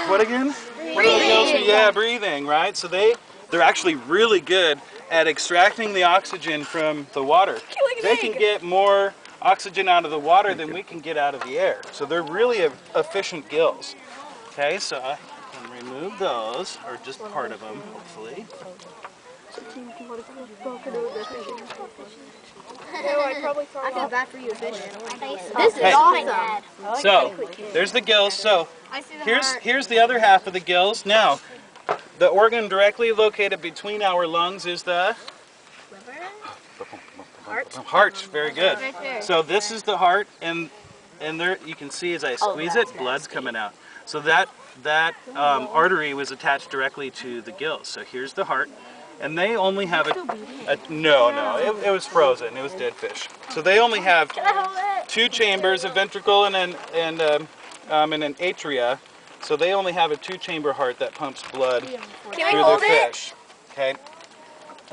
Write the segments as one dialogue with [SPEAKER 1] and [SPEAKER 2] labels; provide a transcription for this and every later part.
[SPEAKER 1] What again?
[SPEAKER 2] Breathing.
[SPEAKER 1] Yeah, breathing, right? So they're actually really good at extracting the oxygen from the water. They can get more oxygen out of the water than we can get out of the air. So they're really efficient gills. Okay, so I can remove those, or just part of them, hopefully.
[SPEAKER 2] I feel bad for you, fish. This is awesome.
[SPEAKER 1] So there's the gills. So here's the other half of the gills. Now, the organ directly located between our lungs is the heart. Very good. So this is the heart, and there you can see as I squeeze it, blood's coming out. So that artery was attached directly to the gills. So here's the heart, and they only have no, it was frozen. It was dead fish. So they only have two chambers, a ventricle and an atria. So they only have a two-chamber heart that pumps blood through their fish. Okay.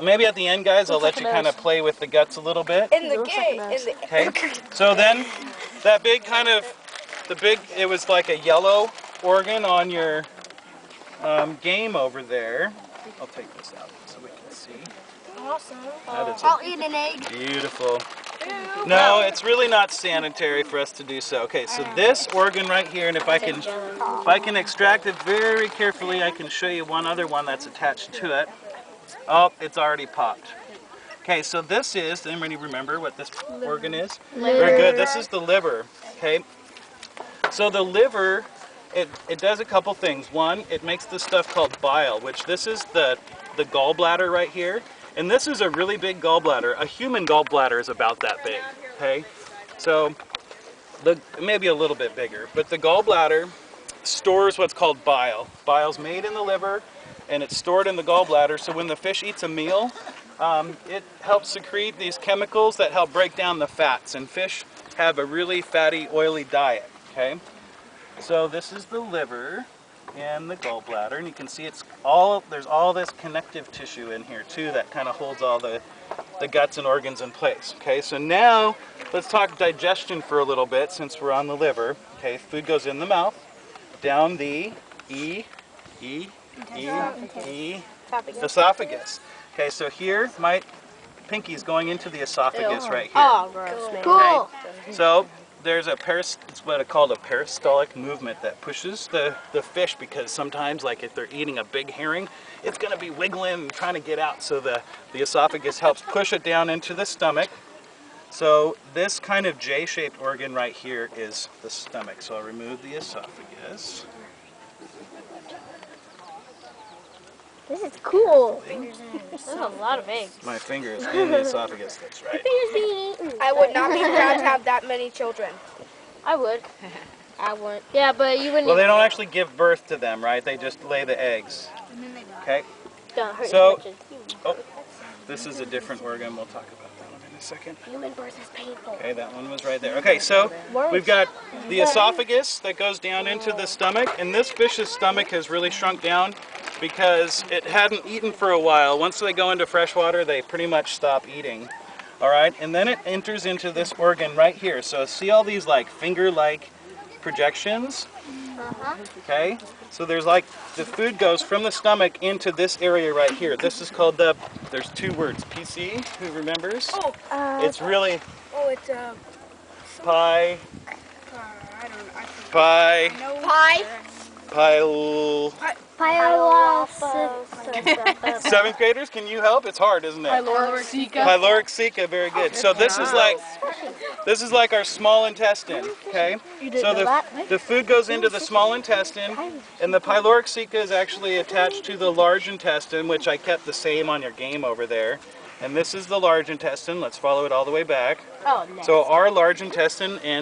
[SPEAKER 1] Maybe at the end, guys, I'll let you kind of play with the guts a little bit. Okay. So then, that big it was like a yellow organ on your game over there. I'll take this out so we can see.
[SPEAKER 2] Awesome.
[SPEAKER 1] I'll
[SPEAKER 2] eat an egg.
[SPEAKER 1] Beautiful. No, it's really not sanitary for us to do so. Okay, so this organ right here, and if I can extract it very carefully, I can show you one other one that's attached to it. Oh, it's already popped. Okay, so this is, anybody remember what this organ is?
[SPEAKER 2] Liver.
[SPEAKER 1] Very good, this is the liver. Okay, so the liver, it does a couple things. One, it makes this stuff called bile, which this is the gallbladder right here. And this is a really big gallbladder. A human gallbladder is about that big, okay? So, maybe a little bit bigger. But the gallbladder stores what's called bile. Bile's made in the liver, and it's stored in the gallbladder. So when the fish eats a meal, it helps secrete these chemicals that help break down the fats. And fish have a really fatty, oily diet, okay? So this is the liver and the gallbladder, and you can see there's all this connective tissue in here too that kind of holds all the guts and organs in place. Okay, so now let's talk digestion for a little bit since we're on the liver. Okay, food goes in the mouth, down the esophagus. Okay, so here my pinky's going into the esophagus right here.
[SPEAKER 2] Oh, gross. Cool.
[SPEAKER 1] Okay? So there's it's what I call a peristaltic movement that pushes the fish, because sometimes, like if they're eating a big herring, it's going to be wiggling and trying to get out. So the esophagus helps push it down into the stomach. So this kind of J-shaped organ right here is the stomach. So I'll remove the esophagus.
[SPEAKER 2] This is cool. There's a lot of eggs.
[SPEAKER 1] My fingers in the esophagus, that's right.
[SPEAKER 3] I would not be proud to have that many children.
[SPEAKER 2] I would. I wouldn't. Yeah, but you wouldn't.
[SPEAKER 1] Well, they don't actually give birth to them, right? They just lay the eggs. Okay?
[SPEAKER 2] Don't hurt
[SPEAKER 1] So,
[SPEAKER 2] your
[SPEAKER 1] this is a different organ. We'll talk about that one in a second.
[SPEAKER 2] Human birth is painful.
[SPEAKER 1] Okay, that one was right there. Okay, so we've got the esophagus that goes down into the stomach, and this fish's stomach has really shrunk down because it hadn't eaten for a while. Once they go into fresh water, they pretty much stop eating. All right, and then it enters into this organ right here. So see all these like finger-like projections? Okay, so there's like the food goes from the stomach into this area right here. This is called there's two words, PC, who remembers? It's really
[SPEAKER 3] it's
[SPEAKER 1] pie.
[SPEAKER 3] I don't know.
[SPEAKER 2] Pie.
[SPEAKER 1] Seventh graders, can you help? It's hard, isn't it? Pyloric ceca, very good. So this is like our small intestine, okay? So the food goes into the small intestine, and the pyloric ceca is actually attached to the large intestine, which I kept the same on your game over there. And this is the large intestine. Let's follow it all the way back.
[SPEAKER 2] Oh, nice.
[SPEAKER 1] So our large intestine and